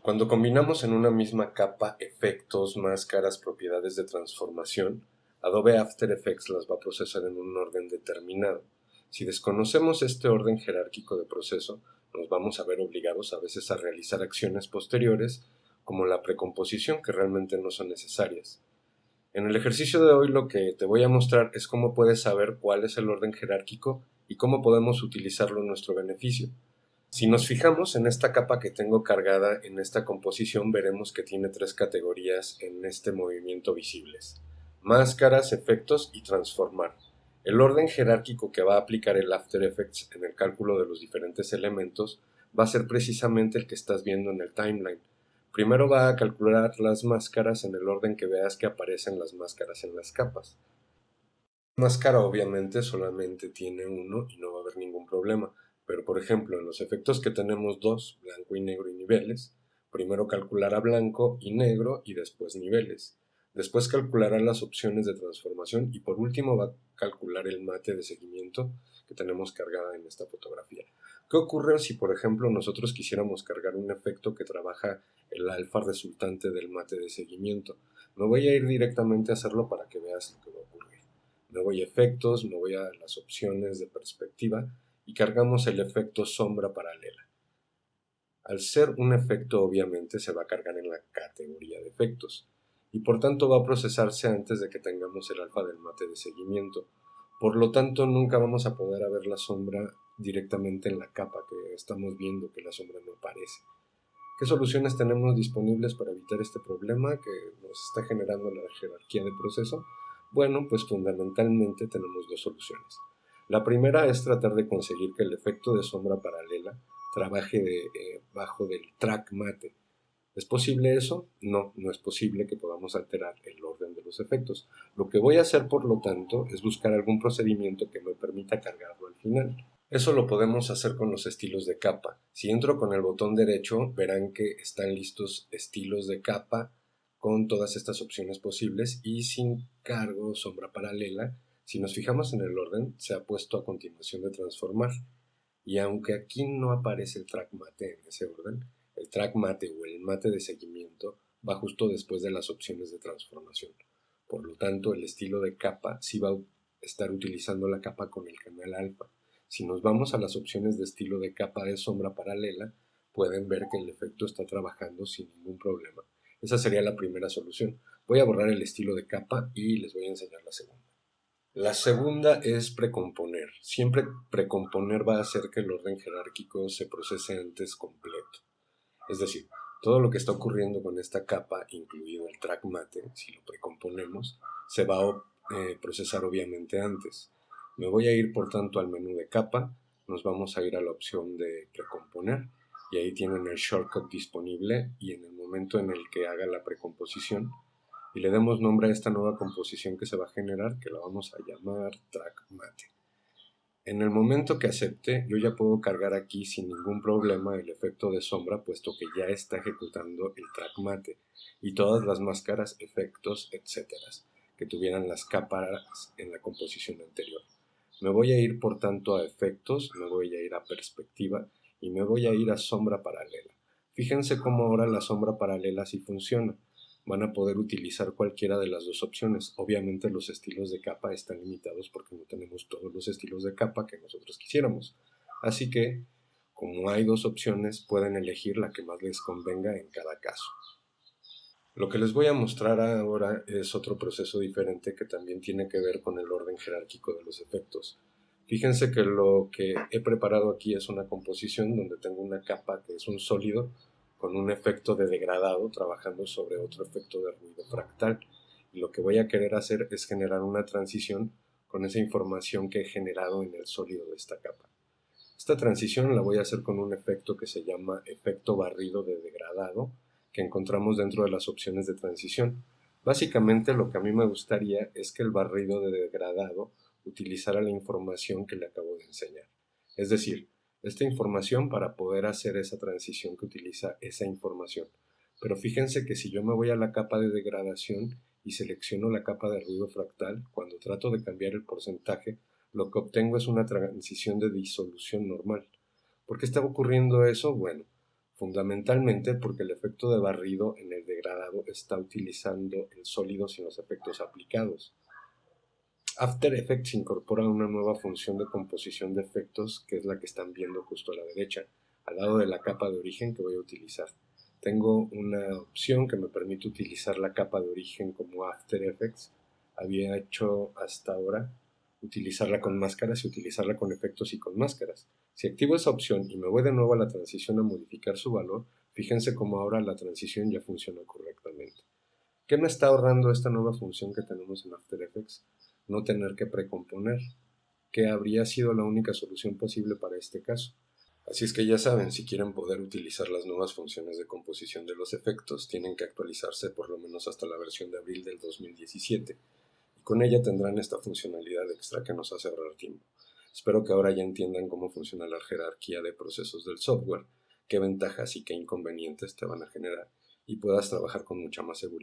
Cuando combinamos en una misma capa efectos, máscaras, propiedades de transformación, Adobe After Effects las va a procesar en un orden determinado. Si desconocemos este orden jerárquico de proceso, nos vamos a ver obligados a veces a realizar acciones posteriores, como la precomposición, que realmente no son necesarias. En el ejercicio de hoy lo que te voy a mostrar es cómo puedes saber cuál es el orden jerárquico y cómo podemos utilizarlo en nuestro beneficio. Si nos fijamos en esta capa que tengo cargada en esta composición, veremos que tiene tres categorías en este movimiento visibles: máscaras, efectos y transformar. El orden jerárquico que va a aplicar el After Effects en el cálculo de los diferentes elementos va a ser precisamente el que estás viendo en el timeline. Primero va a calcular las máscaras en el orden que veas que aparecen las máscaras en las capas. La máscara obviamente solamente tiene uno y no va a haber ningún problema, pero por ejemplo en los efectos que tenemos dos, blanco y negro y niveles, primero calculará blanco y negro y después niveles. Después calculará las opciones de transformación y por último va a calcular el mate de seguimiento que tenemos cargada en esta fotografía. ¿Qué ocurre si por ejemplo nosotros quisiéramos cargar un efecto que trabaja el alfa resultante del mate de seguimiento? Me voy a ir directamente a hacerlo para que veas lo que va a ocurrir. Me voy a efectos, me voy a las opciones de perspectiva y cargamos el efecto sombra paralela. Al ser un efecto obviamente se va a cargar en la categoría de efectos y por tanto va a procesarse antes de que tengamos el alfa del mate de seguimiento. Por lo tanto nunca vamos a poder ver la sombra directamente en la capa que estamos viendo que la sombra no aparece. ¿Qué soluciones tenemos disponibles para evitar este problema que nos está generando la jerarquía de proceso? Bueno, pues fundamentalmente tenemos dos soluciones. La primera es tratar de conseguir que el efecto de sombra paralela trabaje bajo del track mate. ¿Es posible eso? No, no es posible que podamos alterar el orden de los efectos. Lo que voy a hacer, por lo tanto, es buscar algún procedimiento que me permita cargarlo al final. Eso lo podemos hacer con los estilos de capa. Si entro con el botón derecho, verán que están listos estilos de capa con todas estas opciones posibles y sin cargo sombra paralela. Si nos fijamos en el orden, se ha puesto a continuación de transformar. Y aunque aquí no aparece el track mate en ese orden, el track mate o el mate de seguimiento va justo después de las opciones de transformación. Por lo tanto, el estilo de capa sí va a estar utilizando la capa con el canal alfa. Si nos vamos a las opciones de estilo de capa de sombra paralela, pueden ver que el efecto está trabajando sin ningún problema. Esa sería la primera solución. Voy a borrar el estilo de capa y les voy a enseñar la segunda. La segunda es precomponer. Siempre precomponer va a hacer que el orden jerárquico se procese antes completo. Es decir, todo lo que está ocurriendo con esta capa, incluido el track mate, si lo precomponemos, se va a procesar obviamente antes. Me voy a ir por tanto al menú de capa, nos vamos a ir a la opción de precomponer y ahí tienen el shortcut disponible y en el momento en el que haga la precomposición y le demos nombre a esta nueva composición que se va a generar, que la vamos a llamar track mate. En el momento que acepte, yo ya puedo cargar aquí sin ningún problema el efecto de sombra, puesto que ya está ejecutando el track mate y todas las máscaras, efectos, etc. que tuvieran las capas en la composición anterior. Me voy a ir por tanto a efectos, me voy a ir a perspectiva y me voy a ir a sombra paralela. Fíjense cómo ahora la sombra paralela sí funciona. Van a poder utilizar cualquiera de las dos opciones. Obviamente los estilos de capa están limitados porque no tenemos todos los estilos de capa que nosotros quisiéramos. Así que, como hay dos opciones, pueden elegir la que más les convenga en cada caso. Lo que les voy a mostrar ahora es otro proceso diferente que también tiene que ver con el orden jerárquico de los efectos. Fíjense que lo que he preparado aquí es una composición donde tengo una capa que es un sólido con un efecto de degradado trabajando sobre otro efecto de ruido fractal. Y lo que voy a querer hacer es generar una transición con esa información que he generado en el sólido de esta capa. Esta transición la voy a hacer con un efecto que se llama efecto barrido de degradado, que encontramos dentro de las opciones de transición. Básicamente lo que a mí me gustaría es que el barrido de degradado utilizara la información que le acabo de enseñar. Es decir, esta información para poder hacer esa transición que utiliza esa información. Pero fíjense que si yo me voy a la capa de degradación y selecciono la capa de ruido fractal, cuando trato de cambiar el porcentaje, lo que obtengo es una transición de disolución normal. ¿Por qué está ocurriendo eso? Bueno, fundamentalmente porque el efecto de barrido en el degradado está utilizando el sólido sin los efectos aplicados. After Effects incorpora una nueva función de composición de efectos, que es la que están viendo justo a la derecha, al lado de la capa de origen que voy a utilizar. Tengo una opción que me permite utilizar la capa de origen como After Effects. Había hecho hasta ahora utilizarla con máscaras y utilizarla con efectos y con máscaras. Si activo esa opción y me voy de nuevo a la transición a modificar su valor, fíjense cómo ahora la transición ya funciona correctamente. ¿Qué me está ahorrando esta nueva función que tenemos en After Effects? No tener que precomponer, que habría sido la única solución posible para este caso. Así es que ya saben, si quieren poder utilizar las nuevas funciones de composición de los efectos, tienen que actualizarse por lo menos hasta la versión de abril del 2017, y con ella tendrán esta funcionalidad extra que nos hace ahorrar tiempo. Espero que ahora ya entiendan cómo funciona la jerarquía de procesos del software, qué ventajas y qué inconvenientes te van a generar, y puedas trabajar con mucha más seguridad.